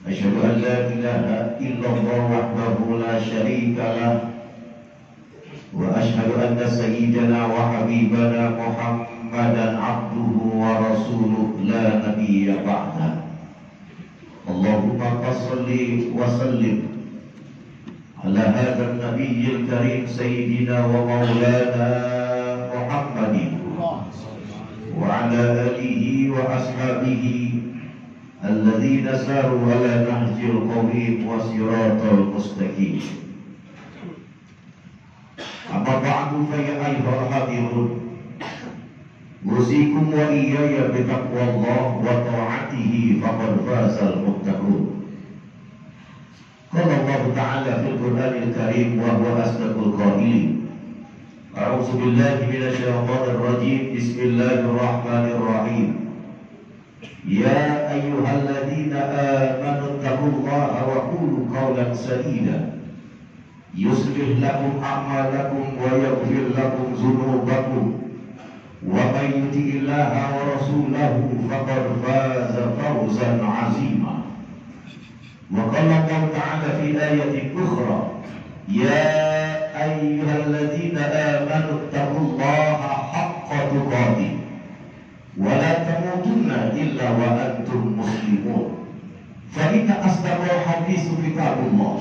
أشهد أن لا إله إلا الله وحده لا شريك له وأشهد أن سيدنا وحبيبنا محمدا عبده ورسوله لا نبي بعده. اللهم صل وسلم على هذا النبي الكريم سيدنا ومولانا محمد وعلى آله وأصحابه الذين ساروا على نهج القويم وصراط المستقيم. أما بعد فيا أيها الحاضرون أوصيكم وإياي بتقوى الله وطاعته فقد فاز المتقون. قال الله تعالى في القرآن الكريم وهو أصدق القائلين: أعوذ بالله من الشيطان الرجيم بسم الله الرحمن الرحيم. يا أيها الذين آمنوا اتقوا الله وقولوا قولا سديدا يصلح لكم أعمالكم ويغفر لكم ذنوبكم ومن يطع الله ورسوله فقد فاز فوزا عظيما. وقال الله تعالى في آية أخرى: يا أيها الذين آمنوا اتقوا الله حق تقاته ولا تموتن إلا وأنتم مسلمون. فإن أصدق الحديث كتاب الله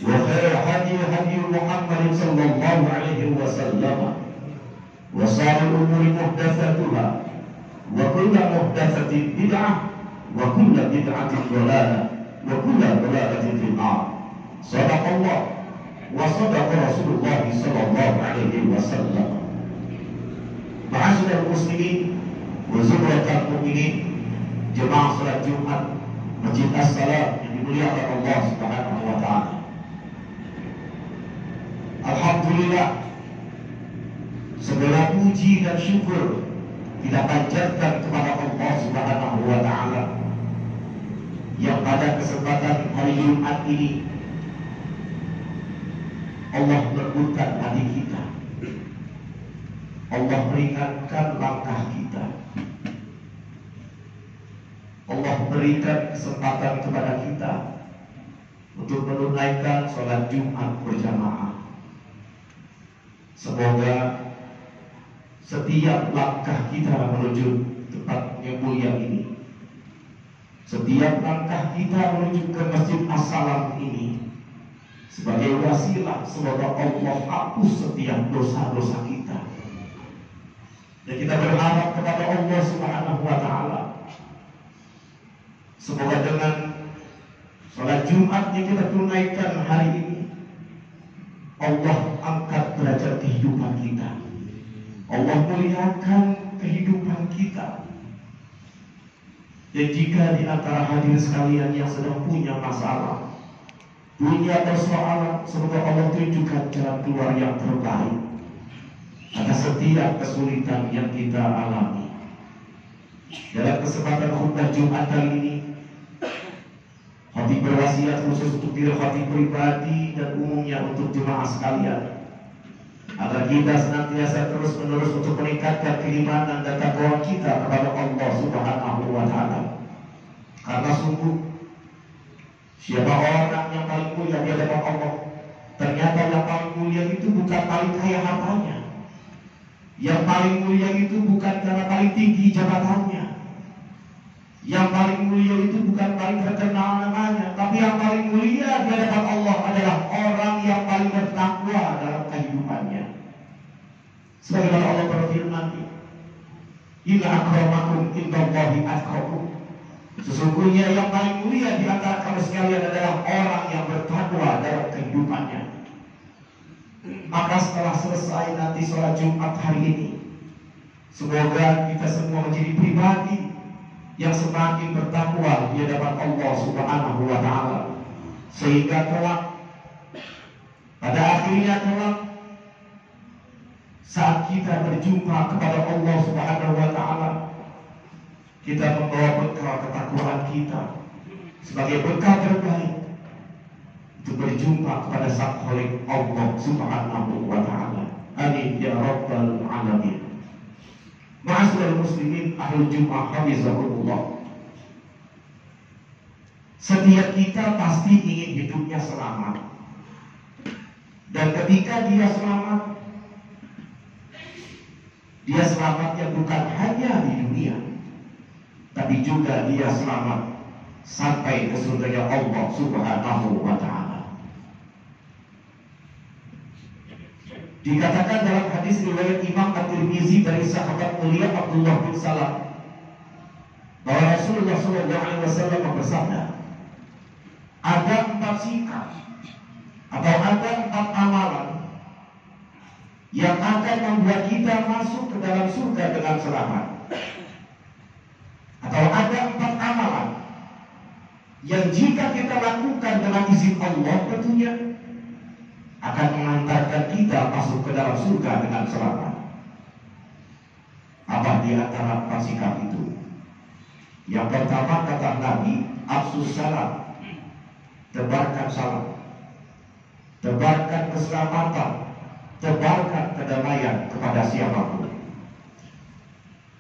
وخير الهدي هدي محمد صلى الله عليه وسلم وشر الأمور محدثاتها وكل محدثة بدعة وكل بدعة ضلالة وكل ضلالة في النار. صدق الله وصدق رسول الله صلى الله عليه وسلم. Ma'asyiral muslimin wa zumratal mu'minin, jemaah salat Jumat Masjid As-Salam yang dimuliakan Allah Subhanahu wa taala. Alhamdulillah, segala puji dan syukur kita panjatkan kepada Allah Subhanahu wa taala yang pada kesempatan hari Jumat ini Allah melembutkan hati kita, Allah meringankan langkah kita, Allah berikan kesempatan kepada kita untuk menunaikan sholat Jumat berjamaah. Semoga setiap langkah kita menuju tempat yang mulia ini, setiap langkah kita menuju ke Masjid As-Salam ini sebagai wasilah, semoga Allah hapus setiap dosa-dosa kita. Dan kita berharap kepada Allah Subhanahu wa taala, semoga dengan sholat Jumat yang kita tunaikan hari ini, Allah angkat derajat kehidupan kita, Allah muliakan kehidupan kita. Dan jika di antara hadirin sekalian yang sedang punya masalah, punya persoalan, semoga Allah tunjukkan jalan keluar yang terbaik atas setiap kesulitan yang kita alami. Dalam kesempatan khutbah Jumat kali ini, khatib berwasiat khusus untuk diri khatib pribadi dan umumnya untuk jemaah sekalian, agar kita senantiasa terus menerus untuk meningkatkan keimanan dan takwa kita kepada Allah Subhanahu wa taala. Karena sungguh siapa orang yang paling mulia di hadapan Allah, ternyata yang paling mulia itu bukan paling kaya hartanya, yang paling mulia itu bukan karena paling tinggi jabatannya, yang paling mulia itu bukan paling terkenal namanya, tapi yang paling mulia di hadapan Allah adalah orang yang paling bertakwa dalam kehidupannya. Sebagaimana Allah berfirman, inna akramakum indallahi atqakum. Sesungguhnya yang paling mulia di antara kamu sekalian adalah orang yang bertakwa dalam kehidupannya. Maka setelah selesai nanti sholat Jumat hari ini, semoga kita semua menjadi pribadi yang semakin bertakwa di hadapan Allah Subhanahu wa taala, sehingga kelak pada akhirnya kelak saat kita berjumpa kepada Allah Subhanahu wa taala, kita membawa bekal ketakwaan kita sebagai bekal terbaik untuk berjumpa kepada Sang Khalik Allah Subhanahu wa taala. Amin ya rabbal alamin. Ma'asyiral muslimin ahlul Jumat, hafizahumullah. Setiap kita pasti ingin hidupnya selamat. Dan ketika dia selamatnya bukan hanya di dunia, tapi juga dia selamat sampai ke surganya Allah Subhanahu wa ta'ala. Dikatakan dalam hadis riwayat Imam At-Tirmizi dari sahabat mulia Abdullah bin Salam bahwa Rasulullah SAW bersabda, ada 4 sikap atau ada 4 amalan yang akan membuat kita masuk ke dalam surga dengan selamat. Atau ada 4 amalan yang jika kita lakukan dengan izin Allah tentunya akan mengantarkan kita masuk ke dalam surga dengan selamat. Apa di antara 4 sikap itu? Yang pertama kata Nabi, afsus salam, tebarkan salam, tebarkan keselamatan, tebarkan kedamaian kepada siapapun.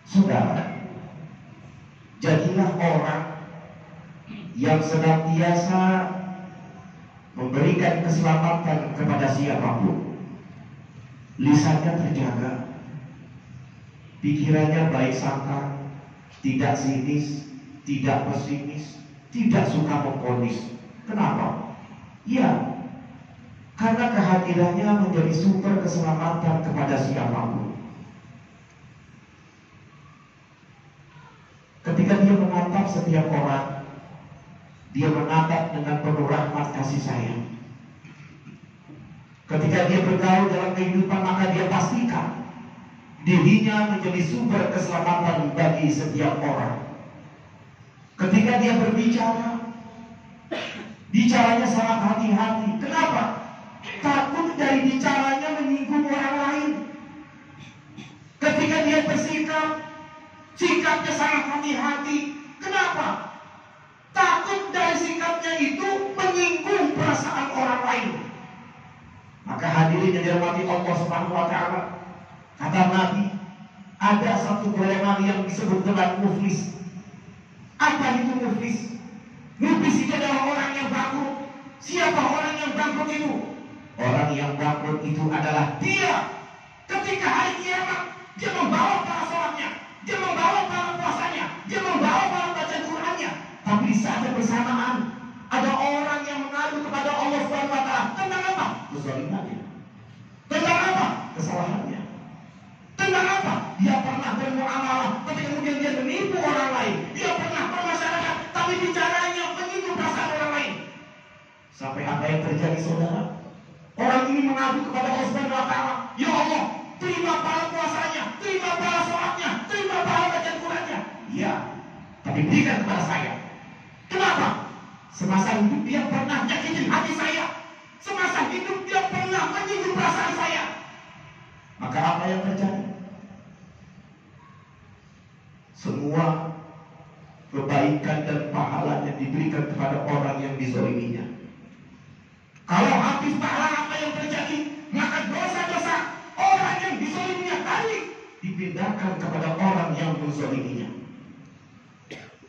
Saudara, jadilah orang yang senantiasa memberikan keselamatan kepada siapapun. Lisannya terjaga, pikirannya baik sangka, tidak sinis, tidak pesimis, tidak suka memvonis. Kenapa? Ya, karena kehadirannya menjadi sumber keselamatan kepada siapapun. Ketika dia menatap setiap orang, dia menatap dengan penuh rahmat kasih sayang. Ketika dia bergaul dalam kehidupan, maka dia pastikan dirinya menjadi sumber keselamatan bagi setiap orang. Ketika dia berbicara, bicaranya sangat hati-hati. Kenapa? Takut dari bicaranya menyinggung orang lain. Ketika dia bersikap, sikapnya sangat hati-hati. Kenapa? Takut dari sikapnya itu menyinggung perasaan orang lain. Maka hadirin yang dirahmati Allah Subhanahu wa ta'ala, kata Nabi, ada satu golongan yang disebut dengan muflis. Apa itu muflis? Muflis itu adalah orang yang bangkrut. Siapa orang yang bangkrut itu? Orang yang bangkrut itu adalah dia. Ketika hari kiamat, dia membawa para sholatnya, dia membawa para puasanya, dia membawa para baca Qur'annya. Tapi di saat yang bersamaan, ada orang yang mengadu kepada Allah Subhanahu wa ta'ala. Tentang apa? Kezalimannya. Tentang apa? Kesalahannya. Tentang apa? Dia pernah bermuamalah, tapi kemudian dia menipu orang lain. Dia pernah bermasyarakat, tapi bicaranya menyinggung perasaan orang lain. Sampai apa yang terjadi, saudara? Orang ini mengadu kepada Allah Subhanahu wa ta'ala. Ya Allah, terima pahala puasanya, terima pahala sholatnya, terima pahala bacaan Qur'annya. Ya, tapi berikan kepada saya. Kenapa? Semasa hidup dia pernah nyakitin hati saya. Semasa hidup dia pernah menyinggung perasaan saya. Maka apa yang terjadi? Semua kebaikan dan pahalanya diberikan kepada orang yang dizaliminya. Kalau habis pahala apa yang terjadi, maka dosa-dosa orang yang dizaliminya tadi dipindahkan kepada orang yang menzaliminya.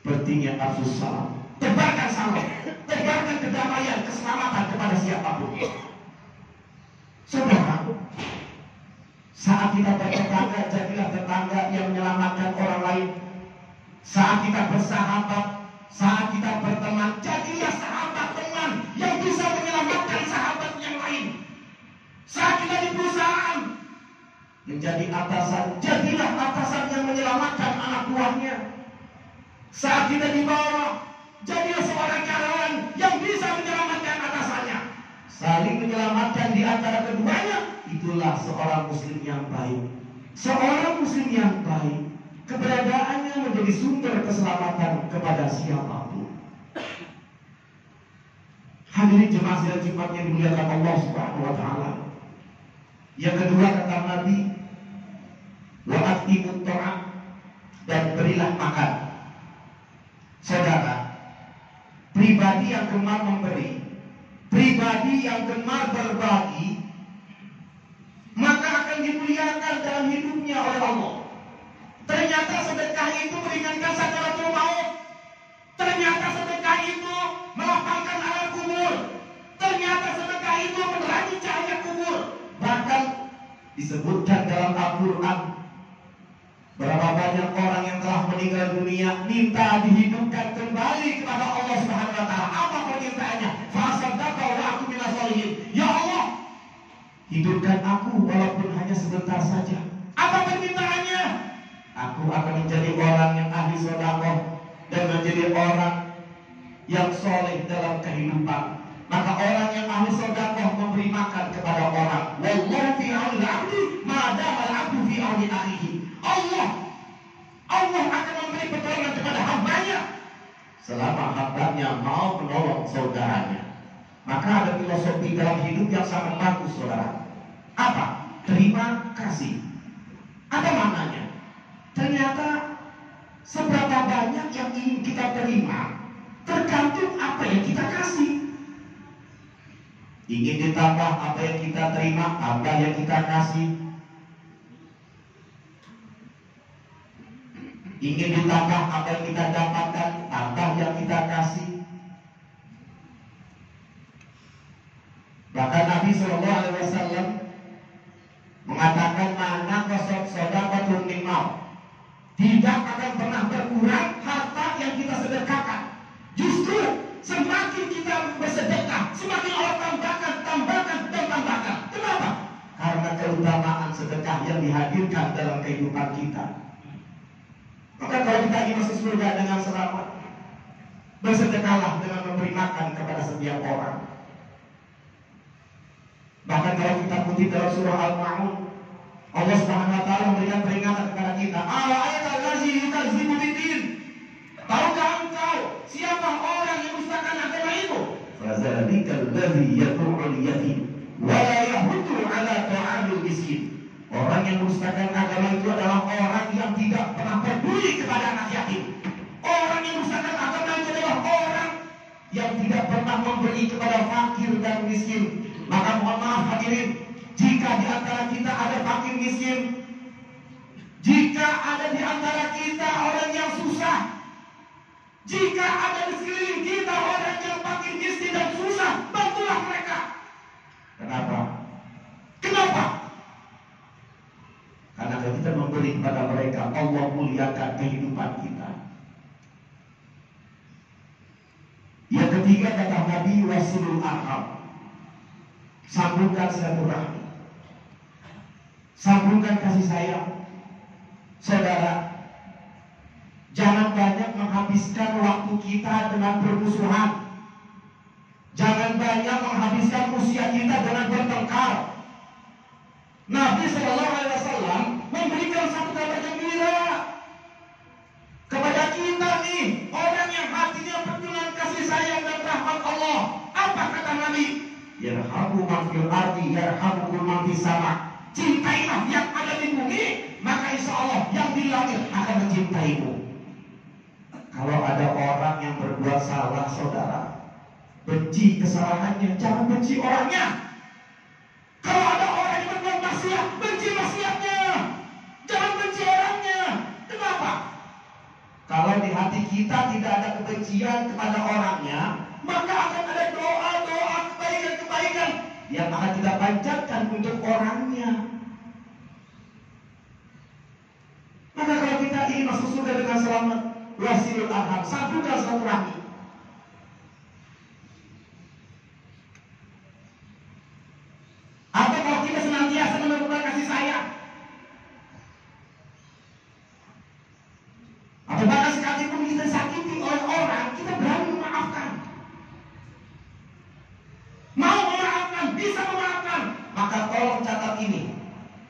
Berarti afsus salam, tebarkan salam, tebarkan kedamaian, keselamatan kepada siapapun. Saudara, saat kita bertetangga, jadilah tetangga yang menyelamatkan orang lain. Saat kita bersahabat, saat kita berteman, jadilah sahabat teman yang bisa menyelamatkan sahabat yang lain. Saat kita di perusahaan, menjadi atasan, jadilah atasan yang menyelamatkan anak buahnya. Saat kita di bawah, jadilah seorang karyawan yang bisa menyelamatkan atasannya. Saling menyelamatkan di antara keduanya, itulah seorang muslim yang baik. Seorang muslim yang baik, keberadaannya menjadi sumber keselamatan kepada siapapun. Hadirin jemaah sidang Jumat yang dimuliakan Allah Subhanahu wa ta'ala. Yang kedua kata Nabi, wa atimut ta'am, dan berilah makan. Saudara, pribadi yang gemar memberi, pribadi yang gemar berbagi, maka akan dimuliakan dalam hidupnya oleh Allah. Ternyata sedekah itu meringankan sakaratul maut. Ternyata sedekah itu Disebutkan dalam Al-Quran, berapa banyak orang yang telah meninggal dunia minta dihidupkan kembali kepada Allah Subhanahu wa taala. Apa permintaannya? Fasaddaqa wa aku minas sholihin. Ya Allah, hidupkan aku walaupun hanya sebentar saja. Apa permintaannya? Aku akan menjadi orang yang ahli sedekah dan menjadi orang yang soleh dalam kehidupan. Maka orang yang ahli sedekah memberi makan kepada orang. Wallahu fi auni al-'abdi ma dama al-'abdu fi auni akhihi. Allah akan memberi pertolongan kepada hambanya selama hambanya mau menolong saudaranya. Maka ada filosofi dalam hidup yang sangat bagus, saudara. Apa? Terima kasih. Ada maknanya. Ternyata seberapa banyak yang ingin kita terima tergantung apa yang kita kasih. Ingin ditambah apa yang kita terima, apa yang kita kasih. Ingin ditambah apa yang kita dapatkan, tambah yang kita kasih. Bahkan Nabi SAW mengatakan mana kosok sedekatun min mal, tidak akan pernah berkurang harta yang kita sedekahkan. Justru semakin kita bersedekah, semakin Allah tambahkan. Kenapa? Karena keutamaan sedekah yang dihadirkan dalam kehidupan kita. Maka kalau kita ingin masuk surga dengan selamat, bersedekahlah dengan memberi makan kepada setiap orang. Bahkan kalau kita kutip dalam surah Al-Ma'un, Allah Subhanahu wa taala memberikan peringatan kepada kita. Al-ayatul yukadzibu bid-din. Tahukah engkau siapa orang yang mendustakan agama itu? Fadzalikal ladzi yad'ul yatim wa la yahuddu 'ala ta'amil miskin. Orang yang mendustakan agama itu adalah orang yang tidak pernah peduli kepada anak yatim. Orang yang mendustakan agama itu adalah orang yang tidak pernah memberi kepada fakir dan miskin. Maka mohon maaf hadirin, jika di antara kita ada fakir miskin, jika ada di antara kita orang yang susah, jika ada di sekeliling kita orang yang fakir miskin dan susah, bantulah mereka. Kenapa? Karena kalau kita memberi kepada mereka, Allah muliakan kehidupan kita. Yang ketiga kata Nabi, wasilul arham. Sambungkan silaturahmi, sambungkan kasih sayang. Saudara, jangan banyak menghabiskan waktu kita dengan bermusuhan. Jangan banyak menghabiskan usia kita dengan bertengkar. Nabi SAW memberikan satu kabar gembira kepada kita nih, orang yang hatinya penuh dengan kasih sayang dan rahmat Allah. Apa kata Nabi? Yarhamu man fil ardi yarhamukum man fis sama. Cintailah yang ada di bumi, maka insya Allah yang di langit akan mencintaimu. Kalau ada orang yang berbuat salah, saudara, benci kesalahannya, jangan benci orangnya. Kalau ada orang yang berbuat maksiat, benci maksiatnya, jangan benci orangnya. Kenapa? Kalau di hati kita tidak ada kebencian kepada orangnya, maka akan ada doa-doa kebaikan yang akan kita panjatkan untuk orangnya. Maka kalau kita ingin masuk surga dengan selamat, wasilul arham, sambungkan silaturahmi. Atau kalau kita senantiasa menemukan kasih sayang, atau bahkan sekalipun kita sakiti oleh orang, kita berani memaafkan. Mau memaafkan, bisa memaafkan. Maka tolong catat ini.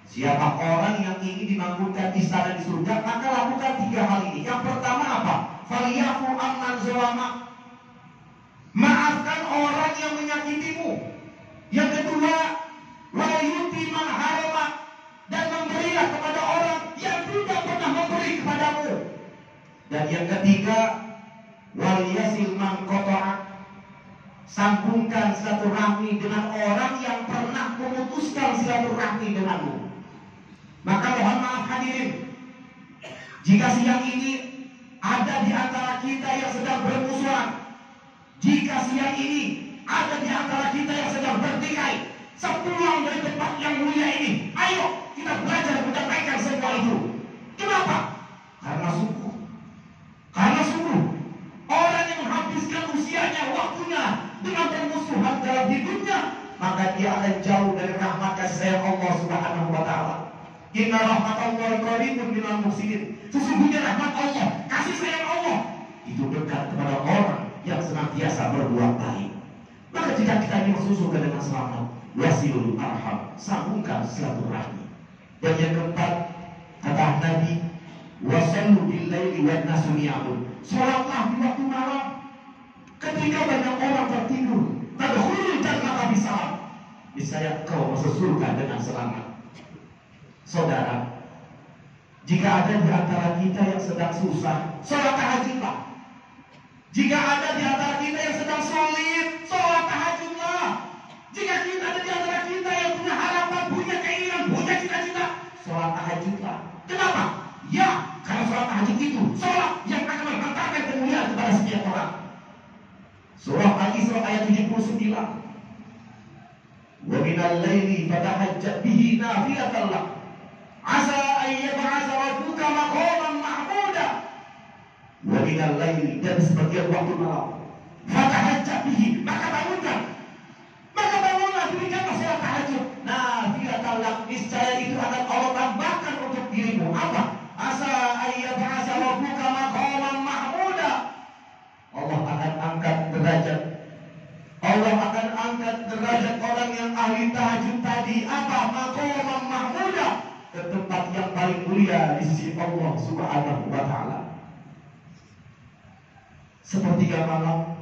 Siapa orang yang ingin dibangunkan istana di surga, maka lakukan 3 hal ini. Yang pertama apa? Faliyafu amman zalama. Maafkan orang yang menyakitimu. Yang kedua, wa yuti man harama, dan memberilah kepada orang yang tidak pernah memberi kepadamu. Dan yang ketiga, wal yasil man qata'a, sambungkan silaturahmi dengan orang yang pernah memutuskan silaturahmi denganmu. Maka mohon maaf hadirin, jika siang ini ada di antara kita yang sedang bermusuhan, jika siang ini ada di antara kita yang sedang bertikai, sepulang dari tempat yang mulia ini, ayo kita belajar menyampaikan semua itu. Kenapa? Karena sungguh orang yang menghabiskan usianya, waktunya dengan permusuhan dalam hidupnya, maka dia akan jauh dari rahmat kasih sayang Allah Subhanahu wa taala. Inna rahmatallahi qaribun minal muhsinin. Sesungguhnya rahmat Allah, kasih sayang Allah itu dekat kepada orang yang senantiasa berbuat baik. Maka jika kita ingin mensusulkan dengan selamat, wasilul arham, sambungkan silaturahmi. Dan yang keempat, kata Nabi, wasallu billaili wan nasu niyabun. Salatlah di waktu malam ketika banyak orang tertidur. Tadkhulul jannata bisalam. Niscaya kau masuk surga dengan selamat. Saudara, jika ada di antara kita yang sedang susah, salat tahajudlah. Jika ada di antara kita yang sedang sulit, salat tahajudlah. Jika kita ada di antara kita yang punya harapan, punya keinginan, punya cita-cita, salat tahajudlah. Kenapa? Ya, karena salat tahajud itu salat yang akan mengantarkan kemuliaan kepada setiap orang. Surah Al-Isra ayat 79. Wa minal laili fatahajjat bihi nafilatan lak. Asa an yab'atsa rabbuka maqaman mahmuda. Wa minal laili, dan sebagian waktu malam, fatahajjat bihi, maka bangunlah dirikanlah salat tahajud. Nafilatan lak, niscaya itu akan Allah tambahkan untuk dirimu. Apa? Asa an yab'atsa rabbuka maqaman mahmuda. Allah akan angkat derajat. Allah akan angkat derajat orang yang ahli tahajud tadi. Apa? Maqaman mahmuda, ke tempat yang paling mulia di sisi Allah Subhanahu wa taala. Sepertiga malam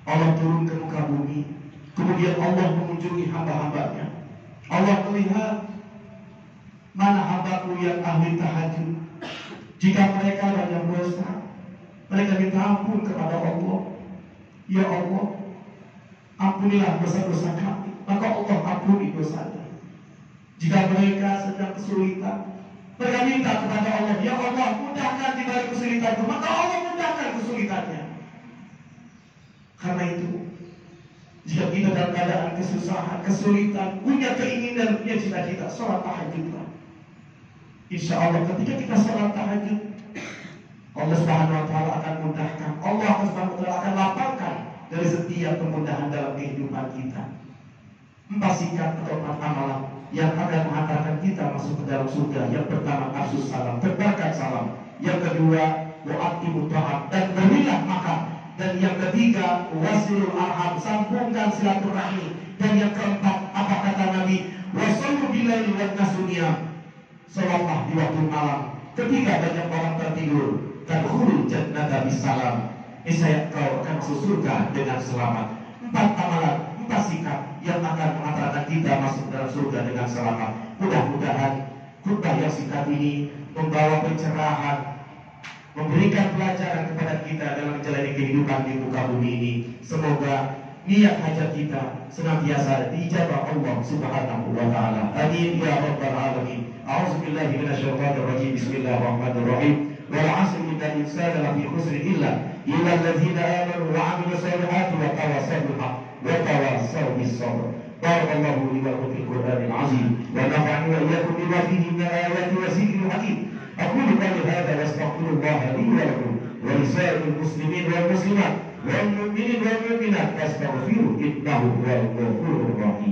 Allah turun ke muka bumi. Kemudian Allah mengunjungi hamba-hambanya. Allah melihat mana hambaku yang ahli tahajud. Jika mereka banyak dosa, mereka minta ampun kepada Allah. Ya Allah, ampunilah dosa-dosa kami. Maka Allah ampuni dosanya. Jika mereka sedang kesulitan, mereka minta kepada Allah, ya Allah, mudahkan di balik kesulitan itu. Maka Allah mudahkan kesulitannya. Karena itu, jika kita dalam keadaan kesusahan, kesulitan, punya keinginan, punya cita-cita, sholat tahajudlah. Insya Allah ketika kita sholat tahajud, Allah Subhanahu wa taala akan mudahkan. Allah Subhanahu wa taala akan lapangkan dari setiap kemudahan dalam kehidupan kita. 4 sikap atau 4 amalan yang akan mengantarkan kita masuk ke dalam surga. Yang pertama, afsus salam, tebarkan salam. Yang kedua, wa'atimu ta'at, dan berilah makan. Dan yang ketiga, wasilul arham, sambungkan silaturahmi. Dan yang keempat, apa kata Nabi? Wasallu billaili wan nasu niyam. Salatlah di waktu malam ketika banyak orang tertidur. Tadkhulul jannata bisalam. Niscaya kau akan masuk surga dengan selamat. 4 amalan, 4 sikap yang akan mengantarkan kita masuk dalam surga dengan selamat. Mudah-mudahan khutbah yang singkat ini membawa pencerahan, memberikan pelajaran kepada kita dalam menjalani kehidupan di muka bumi ini. Semoga niat hajat kita senantiasa diijabah Allah Subhanahu wa taala. Amin ya rabbal alamin. A'udzubillahi minasyaitonir rajim. Bismillahirrahmanirrahim. Wal 'asri innal insana lafi khusr illa alladzina amanu wa 'amilus solihati wa tawassaw bil haqq wa tawassaw bis sabr. Barakallahu li wa lakum fil Qur'anil 'azim wa nafa'ani wa iyyakum bima fihi min ayati wa zikril hakim. أقول قولي هذا واستغفر الله لي ولكم ولسائر المسلمين والمسلمات والمؤمنين والمؤمنات فاستغفروه إنه هو الغفور الرحيم.